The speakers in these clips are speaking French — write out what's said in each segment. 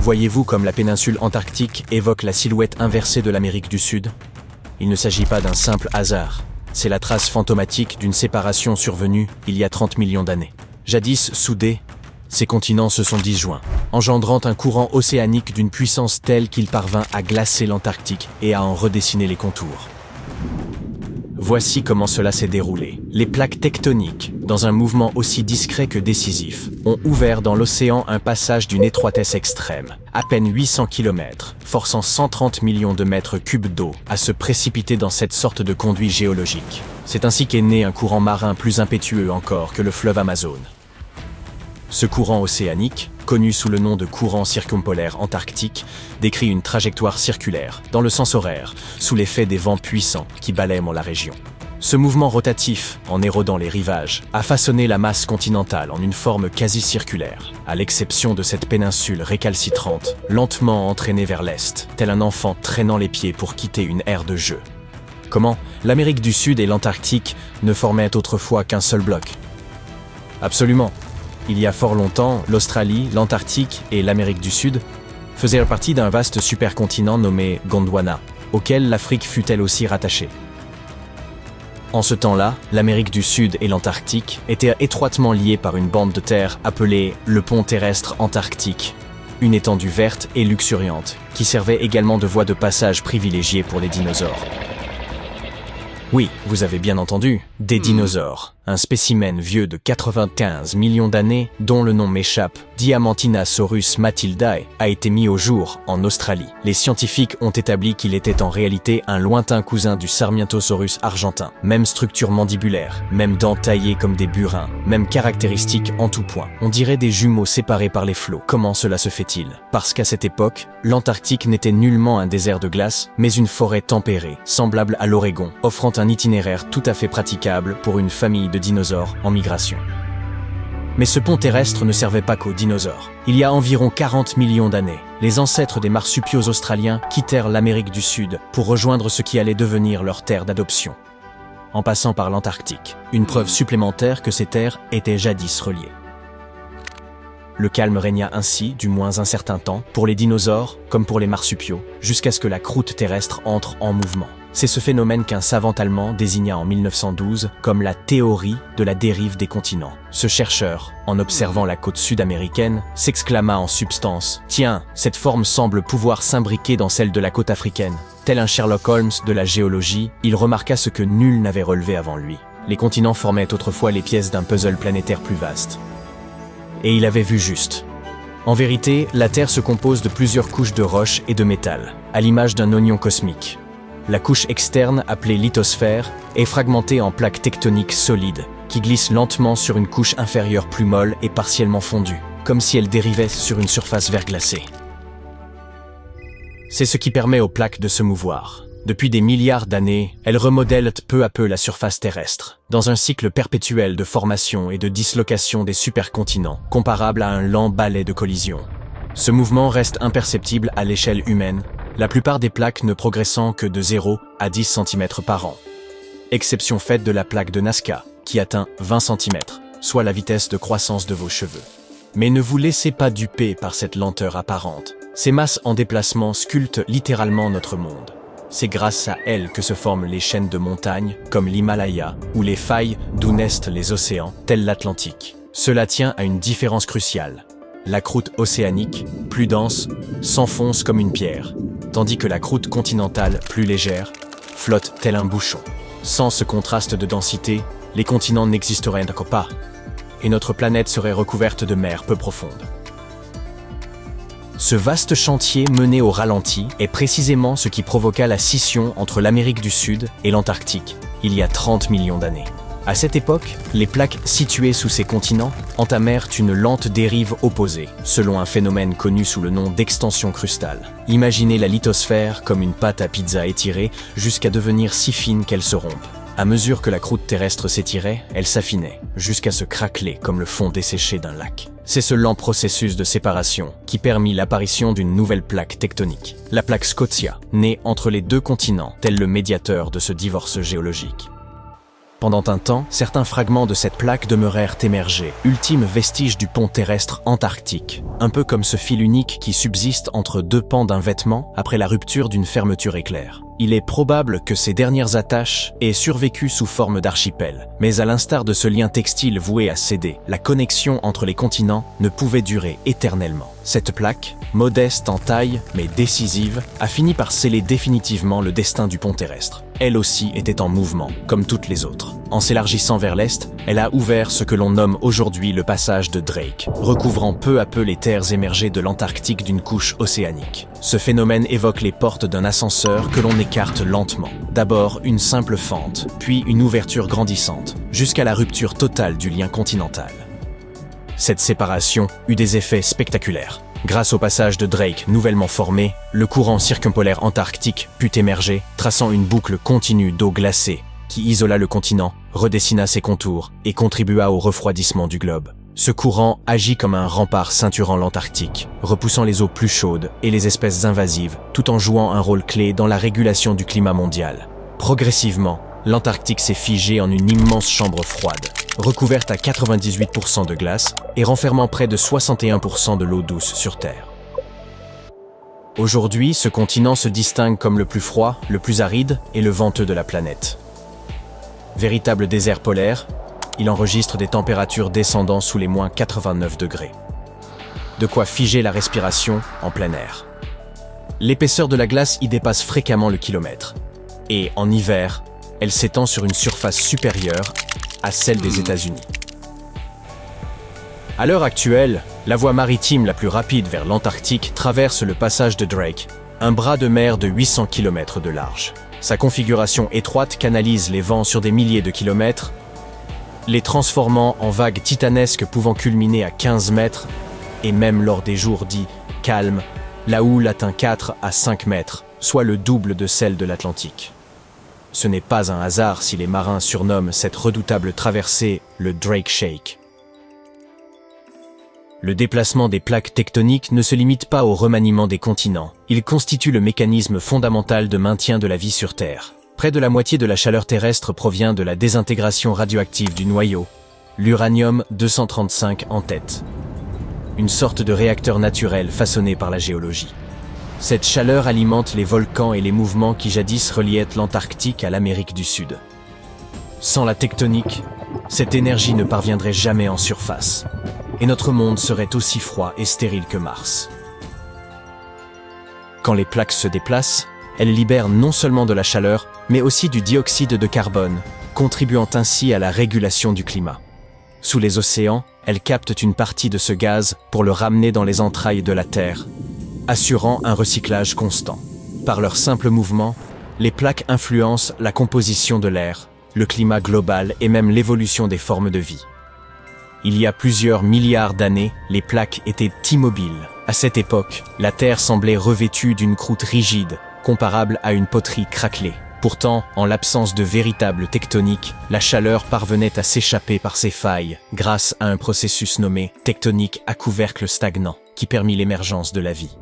Voyez-vous comme la péninsule antarctique évoque la silhouette inversée de l'Amérique du Sud? Il ne s'agit pas d'un simple hasard. C'est la trace fantomatique d'une séparation survenue il y a 30 millions d'années. Jadis soudés, ces continents se sont disjoints, engendrant un courant océanique d'une puissance telle qu'il parvint à glacer l'Antarctique et à en redessiner les contours. Voici comment cela s'est déroulé. Les plaques tectoniques, dans un mouvement aussi discret que décisif, ont ouvert dans l'océan un passage d'une étroitesse extrême, à peine 800 km, forçant 130 millions de mètres cubes d'eau à se précipiter dans cette sorte de conduit géologique. C'est ainsi qu'est né un courant marin plus impétueux encore que le fleuve Amazone. Ce courant océanique, connu sous le nom de courant circumpolaire antarctique, décrit une trajectoire circulaire, dans le sens horaire, sous l'effet des vents puissants qui balaient la région. Ce mouvement rotatif, en érodant les rivages, a façonné la masse continentale en une forme quasi circulaire, à l'exception de cette péninsule récalcitrante, lentement entraînée vers l'est, tel un enfant traînant les pieds pour quitter une aire de jeu. Comment l'Amérique du Sud et l'Antarctique ne formaient autrefois qu'un seul bloc? Absolument. Il y a fort longtemps, l'Australie, l'Antarctique et l'Amérique du Sud faisaient partie d'un vaste supercontinent nommé Gondwana, auquel l'Afrique fut elle aussi rattachée. En ce temps-là, l'Amérique du Sud et l'Antarctique étaient étroitement liés par une bande de terre appelée le pont terrestre antarctique, une étendue verte et luxuriante, qui servait également de voie de passage privilégiée pour les dinosaures. Oui, vous avez bien entendu, des dinosaures. Un spécimen vieux de 95 millions d'années, dont le nom m'échappe, Diamantinosaurus matildae, a été mis au jour en Australie. Les scientifiques ont établi qu'il était en réalité un lointain cousin du Sarmientosaurus argentin. Même structure mandibulaire, même dents taillées comme des burins, même caractéristiques en tout point. On dirait des jumeaux séparés par les flots. Comment cela se fait-il? Parce qu'à cette époque, l'Antarctique n'était nullement un désert de glace, mais une forêt tempérée, semblable à l'Oregon, offrant un itinéraire tout à fait praticable pour une famille de dinosaures en migration. Mais ce pont terrestre ne servait pas qu'aux dinosaures. Il y a environ 40 millions d'années, les ancêtres des marsupiaux australiens quittèrent l'Amérique du Sud pour rejoindre ce qui allait devenir leur terre d'adoption, en passant par l'Antarctique, une preuve supplémentaire que ces terres étaient jadis reliées. Le calme régna ainsi, du moins un certain temps, pour les dinosaures comme pour les marsupiaux, jusqu'à ce que la croûte terrestre entre en mouvement. C'est ce phénomène qu'un savant allemand désigna en 1912 comme la théorie de la dérive des continents. Ce chercheur, en observant la côte sud-américaine, s'exclama en substance « Tiens, cette forme semble pouvoir s'imbriquer dans celle de la côte africaine ». Tel un Sherlock Holmes de la géologie, il remarqua ce que nul n'avait relevé avant lui. Les continents formaient autrefois les pièces d'un puzzle planétaire plus vaste. Et il avait vu juste. En vérité, la Terre se compose de plusieurs couches de roches et de métal, à l'image d'un oignon cosmique. La couche externe, appelée lithosphère, est fragmentée en plaques tectoniques solides, qui glissent lentement sur une couche inférieure plus molle et partiellement fondue, comme si elle dérivait sur une surface verglacée. C'est ce qui permet aux plaques de se mouvoir. Depuis des milliards d'années, elles remodèlent peu à peu la surface terrestre, dans un cycle perpétuel de formation et de dislocation des supercontinents, comparable à un lent balai de collision. Ce mouvement reste imperceptible à l'échelle humaine, la plupart des plaques ne progressant que de 0 à 10 cm par an. Exception faite de la plaque de Nazca, qui atteint 20 cm, soit la vitesse de croissance de vos cheveux. Mais ne vous laissez pas duper par cette lenteur apparente. Ces masses en déplacement sculptent littéralement notre monde. C'est grâce à elles que se forment les chaînes de montagnes, comme l'Himalaya, ou les failles d'où naissent les océans, tels l'Atlantique. Cela tient à une différence cruciale. La croûte océanique, plus dense, s'enfonce comme une pierre, tandis que la croûte continentale, plus légère, flotte tel un bouchon. Sans ce contraste de densité, les continents n'existeraient encore pas, et notre planète serait recouverte de mers peu profondes. Ce vaste chantier mené au ralenti est précisément ce qui provoqua la scission entre l'Amérique du Sud et l'Antarctique, il y a 30 millions d'années. À cette époque, les plaques situées sous ces continents entamèrent une lente dérive opposée, selon un phénomène connu sous le nom d'extension crustale. Imaginez la lithosphère comme une pâte à pizza étirée jusqu'à devenir si fine qu'elle se rompe. À mesure que la croûte terrestre s'étirait, elle s'affinait, jusqu'à se craqueler comme le fond desséché d'un lac. C'est ce lent processus de séparation qui permit l'apparition d'une nouvelle plaque tectonique, la plaque Scotia, née entre les deux continents, tel le médiateur de ce divorce géologique. Pendant un temps, certains fragments de cette plaque demeurèrent émergés, ultime vestige du pont terrestre antarctique, un peu comme ce fil unique qui subsiste entre deux pans d'un vêtement après la rupture d'une fermeture éclair. Il est probable que ces dernières attaches aient survécu sous forme d'archipel, mais à l'instar de ce lien textile voué à céder, la connexion entre les continents ne pouvait durer éternellement. Cette plaque, modeste en taille mais décisive, a fini par sceller définitivement le destin du pont terrestre. Elle aussi était en mouvement, comme toutes les autres. En s'élargissant vers l'est, elle a ouvert ce que l'on nomme aujourd'hui le passage de Drake, recouvrant peu à peu les terres émergées de l'Antarctique d'une couche océanique. Ce phénomène évoque les portes d'un ascenseur que l'on écarte lentement. D'abord une simple fente, puis une ouverture grandissante, jusqu'à la rupture totale du lien continental. Cette séparation eut des effets spectaculaires. Grâce au passage de Drake nouvellement formé, le courant circumpolaire antarctique put émerger, traçant une boucle continue d'eau glacée qui isola le continent, redessina ses contours et contribua au refroidissement du globe. Ce courant agit comme un rempart ceinturant l'Antarctique, repoussant les eaux plus chaudes et les espèces invasives, tout en jouant un rôle clé dans la régulation du climat mondial. Progressivement, l'Antarctique s'est figé en une immense chambre froide, recouverte à 98% de glace et renfermant près de 61% de l'eau douce sur Terre. Aujourd'hui, ce continent se distingue comme le plus froid, le plus aride et le venteux de la planète. Véritable désert polaire, il enregistre des températures descendant sous les moins 89 degrés. De quoi figer la respiration en plein air. L'épaisseur de la glace y dépasse fréquemment le kilomètre. Et en hiver, elle s'étend sur une surface supérieure à celle des États-Unis. À l'heure actuelle, la voie maritime la plus rapide vers l'Antarctique traverse le passage de Drake, un bras de mer de 800 km de large. Sa configuration étroite canalise les vents sur des milliers de kilomètres, les transformant en vagues titanesques pouvant culminer à 15 mètres, et même lors des jours dits calmes, la houle atteint 4 à 5 mètres, soit le double de celle de l'Atlantique. Ce n'est pas un hasard si les marins surnomment cette redoutable traversée le Drake Shake. Le déplacement des plaques tectoniques ne se limite pas au remaniement des continents. Il constitue le mécanisme fondamental de maintien de la vie sur Terre. Près de la moitié de la chaleur terrestre provient de la désintégration radioactive du noyau, l'uranium-235 en tête. Une sorte de réacteur naturel façonné par la géologie. Cette chaleur alimente les volcans et les mouvements qui jadis reliaient l'Antarctique à l'Amérique du Sud. Sans la tectonique, cette énergie ne parviendrait jamais en surface, et notre monde serait aussi froid et stérile que Mars. Quand les plaques se déplacent, elles libèrent non seulement de la chaleur, mais aussi du dioxyde de carbone, contribuant ainsi à la régulation du climat. Sous les océans, elles captent une partie de ce gaz pour le ramener dans les entrailles de la Terre, assurant un recyclage constant. Par leur simple mouvement, les plaques influencent la composition de l'air, le climat global et même l'évolution des formes de vie. Il y a plusieurs milliards d'années, les plaques étaient immobiles. À cette époque, la Terre semblait revêtue d'une croûte rigide, comparable à une poterie craquelée. Pourtant, en l'absence de véritable tectonique, la chaleur parvenait à s'échapper par ces failles, grâce à un processus nommé tectonique à couvercle stagnant, qui permit l'émergence de la vie.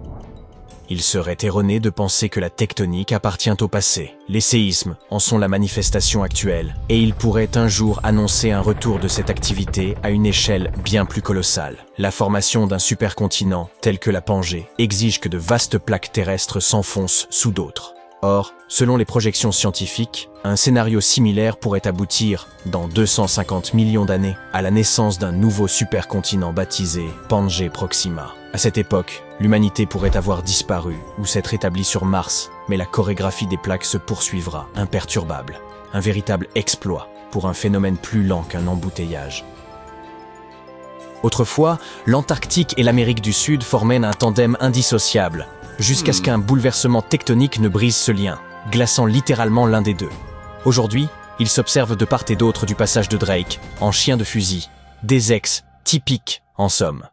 Il serait erroné de penser que la tectonique appartient au passé. Les séismes en sont la manifestation actuelle, et ils pourraient un jour annoncer un retour de cette activité à une échelle bien plus colossale. La formation d'un supercontinent, tel que la Pangée, exige que de vastes plaques terrestres s'enfoncent sous d'autres. Or, selon les projections scientifiques, un scénario similaire pourrait aboutir, dans 250 millions d'années, à la naissance d'un nouveau supercontinent baptisé Pangaea Proxima. À cette époque, l'humanité pourrait avoir disparu ou s'être établie sur Mars, mais la chorégraphie des plaques se poursuivra, imperturbable. Un véritable exploit pour un phénomène plus lent qu'un embouteillage. Autrefois, l'Antarctique et l'Amérique du Sud formaient un tandem indissociable, jusqu'à ce qu'un bouleversement tectonique ne brise ce lien, glaçant littéralement l'un des deux. Aujourd'hui, il s'observe de part et d'autre du passage de Drake, en chien de fusil, des ex typiques en somme.